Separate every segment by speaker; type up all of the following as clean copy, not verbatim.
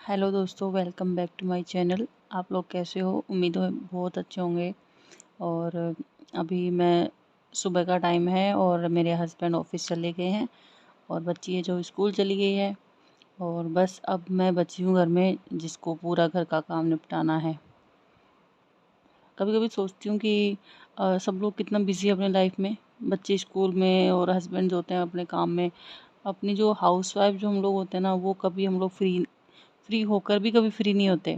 Speaker 1: Hello दोस्तों, welcome back to my channel. आप लोग कैसे हो? उम्मीद है बहुत अच्छे होंगे। और अभी मैं सुबह का टाइम है और मेरे हस्बैंड ऑफिस चले गए हैं और बच्ची है जो स्कूल चली गई है। और बस अब मैं बची हूँ घर में, जिसको पूरा घर का काम निपटाना है। कभी कभी सोचती हूँ कि सब लोग कितना बिजी है अपने लाइफ में, बच्चे स्कूल में और हस्बैंड जो होते हैं अपने काम में। अपनी जो हाउसवाइफ जो हम लोग होते हैं ना, वो कभी हम लोग फ्री फ्री होकर भी कभी फ्री नहीं होते।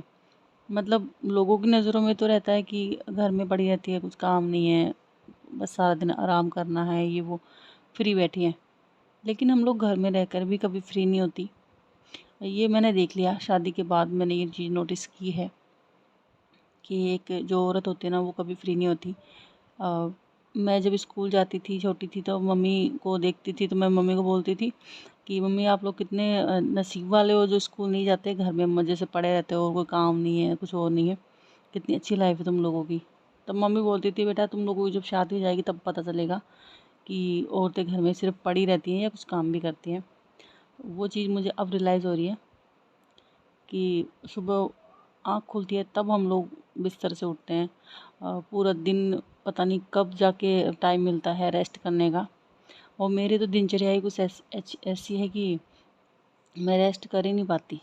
Speaker 1: मतलब लोगों की नज़रों में तो रहता है कि घर में पड़ी रहती है, कुछ काम नहीं है, बस सारा दिन आराम करना है, ये वो, फ्री बैठी हैं। लेकिन हम लोग घर में रहकर भी कभी फ्री नहीं होती। ये मैंने देख लिया, शादी के बाद मैंने ये चीज़ नोटिस की है कि एक जो औरत होती है ना, वो कभी फ्री नहीं होती। अ, मैं जब स्कूल जाती थी, छोटी थी, तो मम्मी को देखती थी तो मैं मम्मी को बोलती थी कि मम्मी आप लोग कितने नसीब वाले हो जो स्कूल नहीं जाते, घर में मज़े से पड़े रहते हो और कोई काम नहीं है, कुछ और नहीं है, कितनी अच्छी लाइफ है तुम लोगों की। तब मम्मी बोलती थी बेटा तुम लोगों की जब शादी हो जाएगी तब पता चलेगा कि औरतें घर में सिर्फ पड़ी रहती हैं या कुछ काम भी करती हैं। वो चीज़ मुझे अब रियलाइज़ हो रही है कि सुबह आँख खुलती है तब हम लोग बिस्तर से उठते हैं। पूरा दिन पता नहीं कब जाके टाइम मिलता है रेस्ट करने का। और मेरी तो दिनचर्या ही कुछ ऐसी है कि मैं रेस्ट कर ही नहीं पाती।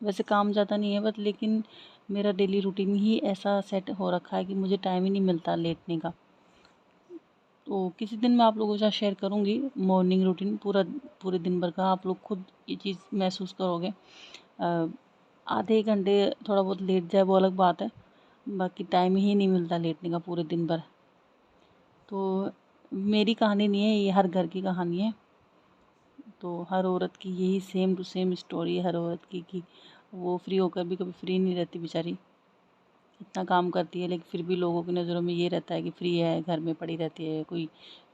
Speaker 1: वैसे काम ज़्यादा नहीं है बस, लेकिन मेरा डेली रूटीन ही ऐसा सेट हो रखा है कि मुझे टाइम ही नहीं मिलता लेटने का। तो किसी दिन मैं आप लोगों के साथ शेयर करूँगी मॉर्निंग रूटीन, पूरे दिन भर का। आप लोग खुद ये चीज़ महसूस करोगे। आधे घंटे थोड़ा बहुत लेट जाए वो अलग बात है, बाकी टाइम ही नहीं मिलता लेटने का पूरे दिन भर। तो मेरी कहानी नहीं है ये, हर घर की कहानी है। तो हर औरत की यही सेम टू सेम स्टोरी है हर औरत की, कि वो फ्री होकर भी कभी फ्री नहीं रहती बेचारी। इतना काम करती है लेकिन फिर भी लोगों की नज़रों में ये रहता है कि फ्री है, घर में पड़ी रहती है, कोई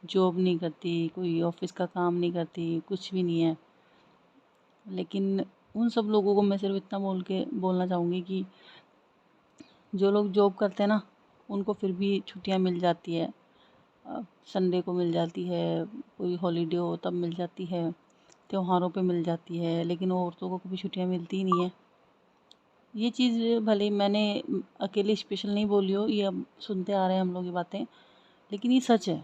Speaker 1: जॉब नहीं करती, कोई ऑफिस का काम नहीं करती, कुछ भी नहीं है। लेकिन उन सब लोगों को मैं सिर्फ इतना बोलना चाहूँगी कि जो लोग जॉब करते हैं ना, उनको फिर भी छुट्टियाँ मिल जाती है। संडे को मिल जाती है, कोई हॉलीडे हो तब मिल जाती है, त्योहारों पे मिल जाती है, लेकिन औरतों को कभी छुट्टियाँ मिलती ही नहीं है। ये चीज़ भले मैंने अकेले स्पेशल नहीं बोली हो, ये अब सुनते आ रहे हैं हम लोग ये बातें, लेकिन ये सच है।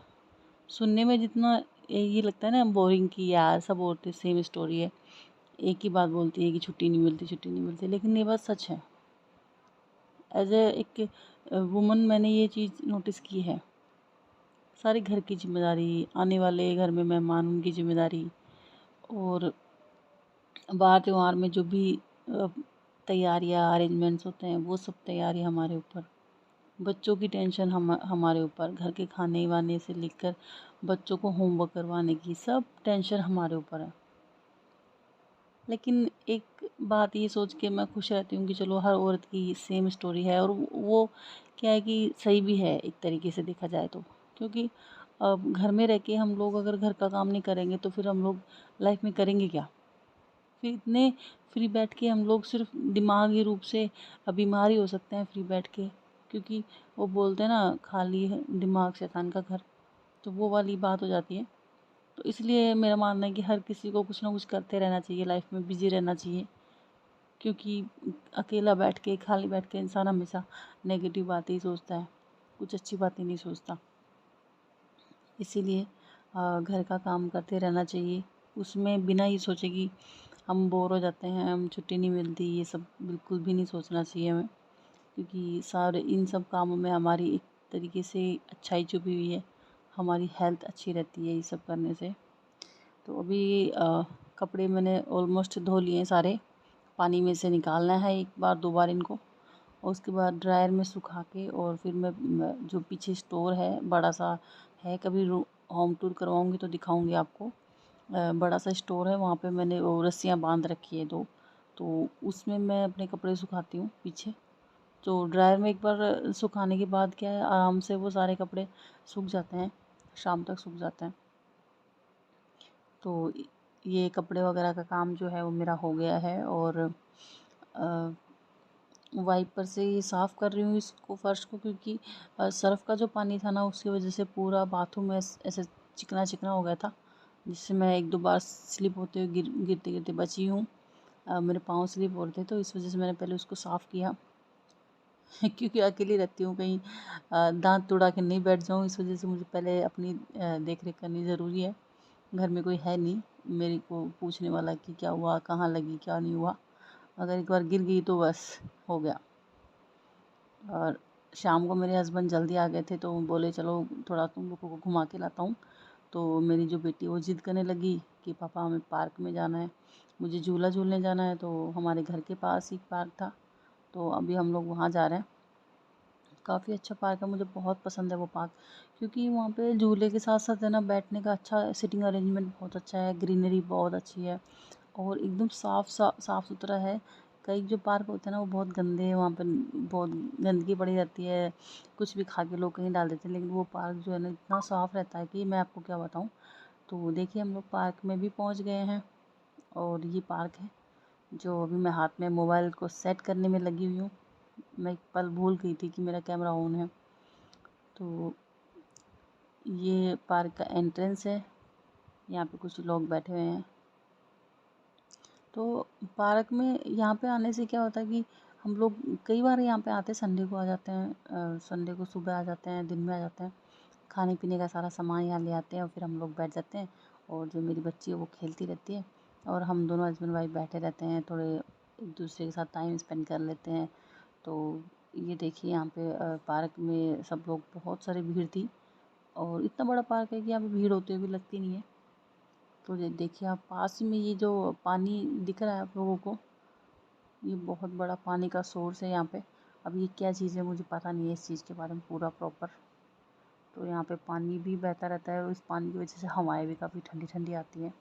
Speaker 1: सुनने में जितना ये लगता है ना बोरिंग, कि यार सब औरतें सेम स्टोरी है, एक ही बात बोलती है कि छुट्टी नहीं मिलती, छुट्टी नहीं मिलती, लेकिन ये बात सच है। एज ए एक वुमन मैंने ये चीज़ नोटिस की है। सारे घर की जिम्मेदारी, आने वाले घर में मेहमान उनकी जिम्मेदारी, और बाहर त्योहार में जो भी तैयारियाँ अरेंजमेंट्स होते हैं, वो सब तैयारी हमारे ऊपर। बच्चों की टेंशन हमारे ऊपर, घर के खाने वाने से लेकर बच्चों को होमवर्क करवाने की सब टेंशन हमारे ऊपर है। लेकिन एक बात ये सोच के मैं खुश रहती हूँ कि चलो हर औरत की सेम स्टोरी है, और वो क्या है कि सही भी है एक तरीके से देखा जाए तो। क्योंकि घर में रह के हम लोग अगर घर का काम नहीं करेंगे तो फिर हम लोग लाइफ में करेंगे क्या? फिर इतने फ्री बैठ के हम लोग सिर्फ दिमागी रूप से बीमार ही हो सकते हैं फ्री बैठ के। क्योंकि वो बोलते हैं ना, खाली दिमाग शैतान का घर, तो वो वाली बात हो जाती है। तो इसलिए मेरा मानना है कि हर किसी को कुछ ना कुछ करते रहना चाहिए, लाइफ में बिजी रहना चाहिए। क्योंकि अकेला बैठ के, खाली बैठ के इंसान हमेशा नेगेटिव बातें ही सोचता है, कुछ अच्छी बातें नहीं सोचता। इसीलिए घर का काम करते रहना चाहिए, उसमें बिना ये सोचे कि हम बोर हो जाते हैं, हम छुट्टी नहीं मिलती, ये सब बिल्कुल भी नहीं सोचना चाहिए हमें। क्योंकि सारे इन सब कामों में हमारी एक तरीके से अच्छाई छुपी हुई है, हमारी हेल्थ अच्छी रहती है ये सब करने से। तो अभी कपड़े मैंने ऑलमोस्ट धो लिए हैं सारे, पानी में से निकालना है एक बार दो बार इनको, और उसके बाद ड्रायर में सुखा के, और फिर मैं जो पीछे स्टोर है बड़ा सा है, कभी होम टूर करवाऊँगी तो दिखाऊँगी आपको। बड़ा सा स्टोर है, वहाँ पे मैंने वो रस्सियाँ बांध रखी है दो, तो उसमें मैं अपने कपड़े सुखाती हूँ पीछे। तो ड्रायर में एक बार सुखाने के बाद क्या है, आराम से वो सारे कपड़े सूख जाते हैं, शाम तक सूख जाते हैं। तो ये कपड़े वगैरह का काम जो है वो मेरा हो गया है। और वाइपर से ये साफ़ कर रही हूँ इसको, फ़र्श को, क्योंकि सर्फ़ का जो पानी था ना, उसकी वजह से पूरा बाथरूम ऐसे चिकना चिकना हो गया था, जिससे मैं एक दो बार स्लिप होते हुए गिरते गिरते बची हूँ। मेरे पाँव स्लिप हो रहे थे, तो इस वजह से मैंने पहले उसको साफ़ किया। क्योंकि अकेली रहती हूँ, कहीं दाँत तुड़ा के नहीं बैठ जाऊँ, इस वजह से मुझे पहले अपनी देख रेख करनी ज़रूरी है। घर में कोई है नहीं मेरे को पूछने वाला कि क्या हुआ, कहाँ लगी, क्या नहीं हुआ। अगर एक बार गिर गई तो बस हो गया। और शाम को मेरे हस्बैंड जल्दी आ गए थे, तो बोले चलो थोड़ा तुम लोगों को घुमा के लाता हूँ। तो मेरी जो बेटी वो ज़िद करने लगी कि पापा हमें पार्क में जाना है, मुझे झूला झूलने जाना है। तो हमारे घर के पास ही पार्क था, तो अभी हम लोग वहाँ जा रहे हैं। काफ़ी अच्छा पार्क है, मुझे बहुत पसंद है वो पार्क, क्योंकि वहाँ पे झूले के साथ साथ है ना बैठने का अच्छा सिटिंग अरेंजमेंट बहुत अच्छा है, ग्रीनरी बहुत अच्छी है और एकदम साफ़ सुथरा है। कई जो पार्क होते हैं ना वो बहुत गंदे हैं, वहाँ पे बहुत गंदगी पड़ी रहती है, कुछ भी खा के लोग कहीं डाल देते हैं। लेकिन वो पार्क जो है ना इतना साफ़ रहता है कि मैं आपको क्या बताऊँ। तो देखिए हम लोग पार्क में भी पहुँच गए हैं और ये पार्क है जो अभी मैं हाथ में मोबाइल को सेट करने में लगी हुई हूँ। मैं एक पल भूल गई थी कि मेरा कैमरा ऑन है। तो ये पार्क का एंट्रेंस है, यहाँ पे कुछ लोग बैठे हुए हैं। तो पार्क में यहाँ पे आने से क्या होता है कि हम लोग कई बार यहाँ पे आते हैं, संडे को आ जाते हैं, संडे को सुबह आ जाते हैं, दिन में आ जाते हैं। खाने पीने का सारा सामान यहाँ ले आते हैं और फिर हम लोग बैठ जाते हैं और जो मेरी बच्ची है वो खेलती रहती है और हम दोनों हस्बैंड वाइफ बैठे रहते हैं, थोड़े एक दूसरे के साथ टाइम स्पेंड कर लेते हैं। तो ये देखिए यहाँ पे पार्क में सब लोग, बहुत सारी भीड़ थी और इतना बड़ा पार्क है कि यहाँ पे भीड़ होते हुए भी लगती नहीं है। तो ये देखिए आप पास ही में ये जो पानी दिख रहा है आप लोगों को, ये बहुत बड़ा पानी का सोर्स है यहाँ पे। अब ये क्या चीज़ है मुझे पता नहीं है इस चीज़ के बारे में पूरा प्रॉपर। तो यहाँ पे पानी भी बहता रहता है और इस पानी की वजह से हवाएं भी काफ़ी ठंडी ठंडी आती हैं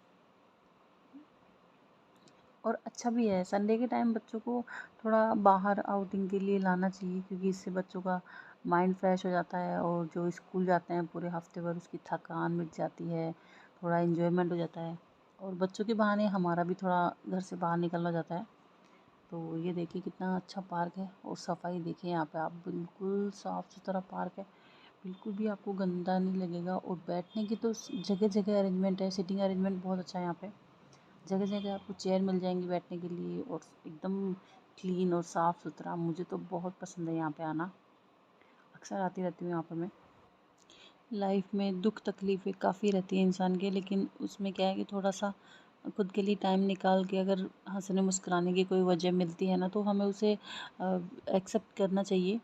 Speaker 1: और अच्छा भी है। संडे के टाइम बच्चों को थोड़ा बाहर आउटिंग के लिए लाना चाहिए, क्योंकि इससे बच्चों का माइंड फ्रेश हो जाता है और जो स्कूल जाते हैं पूरे हफ्ते भर उसकी थकान मिट जाती है, थोड़ा इन्जॉयमेंट हो जाता है और बच्चों के बहाने हमारा भी थोड़ा घर से बाहर निकलना जाता है। तो ये देखिए कितना अच्छा पार्क है और सफाई देखिए यहाँ पे आप, बिल्कुल साफ़ सुथरा पार्क है, बिल्कुल भी आपको गंदा नहीं लगेगा। और बैठने की तो जगह जगह अरेंजमेंट है, सिटिंग अरेंजमेंट बहुत अच्छा है यहाँ पे। जगह जगह आपको चेयर मिल जाएंगी बैठने के लिए और एकदम क्लीन और साफ़ सुथरा। मुझे तो बहुत पसंद है यहाँ पे आना, अक्सर आती रहती हूँ यहाँ पर मैं। लाइफ में दुख तकलीफ़ें काफ़ी रहती हैं इंसान के, लेकिन उसमें क्या है कि थोड़ा सा खुद के लिए टाइम निकाल के अगर हंसने मुस्कुराने की कोई वजह मिलती है ना, तो हमें उसे एक्सेप्ट करना चाहिए।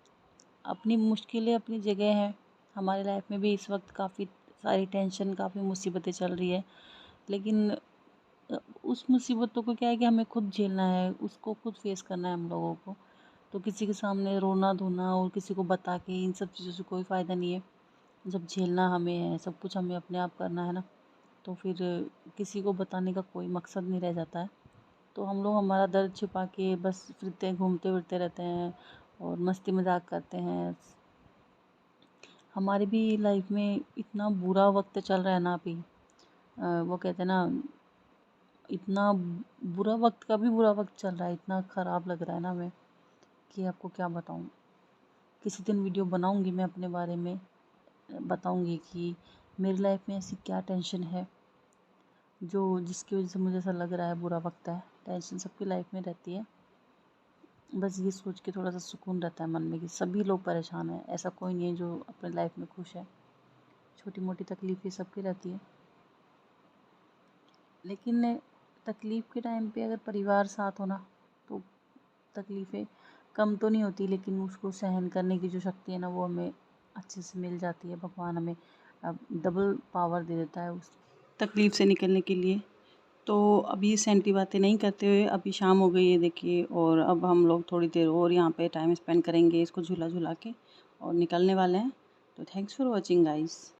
Speaker 1: अपनी मुश्किलें अपनी जगह हैं, हमारे लाइफ में भी इस वक्त काफ़ी सारी टेंशन, काफ़ी मुसीबतें चल रही है, लेकिन उस मुसीबतों को क्या है कि हमें खुद झेलना है, उसको खुद फेस करना है हम लोगों को। तो किसी के सामने रोना धोना और किसी को बता के इन सब चीज़ों से कोई फ़ायदा नहीं है। जब झेलना हमें है, सब कुछ हमें अपने आप करना है ना, तो फिर किसी को बताने का कोई मकसद नहीं रह जाता है। तो हम लोग हमारा दर्द छिपा के बस फिरते घूमते फिरते रहते हैं और मस्ती मजाक करते हैं। हमारी भी लाइफ में इतना बुरा वक्त चल रहा है ना अभी, वो कहते हैं ना, इतना बुरा वक्त का भी बुरा वक्त चल रहा है, इतना ख़राब लग रहा है ना हमें कि आपको क्या बताऊँ। किसी दिन वीडियो बनाऊँगी मैं अपने बारे में, बताऊँगी कि मेरी लाइफ में ऐसी क्या टेंशन है जो जिसकी वजह से मुझे ऐसा लग रहा है बुरा वक्त है। टेंशन सबकी लाइफ में रहती है, बस ये सोच के थोड़ा सा सुकून रहता है मन में कि सभी लोग परेशान हैं, ऐसा कोई नहीं है जो अपने लाइफ में खुश है। छोटी मोटी तकलीफ़ें सबकी रहती है, लेकिन तकलीफ़ के टाइम पे अगर परिवार साथ हो ना, तो तकलीफ़ें कम तो नहीं होती, लेकिन उसको सहन करने की जो शक्ति है ना वो हमें अच्छे से मिल जाती है। भगवान हमें डबल पावर दे देता है उस तकलीफ़ से निकलने के लिए। तो अभी सैंटी बातें नहीं करते हुए, अभी शाम हो गई है देखिए, और अब हम लोग थोड़ी देर और यहाँ पे टाइम स्पेंड करेंगे इसको झूला झूला के और निकलने वाले हैं। तो थैंक्स फॉर वॉचिंग गाइस।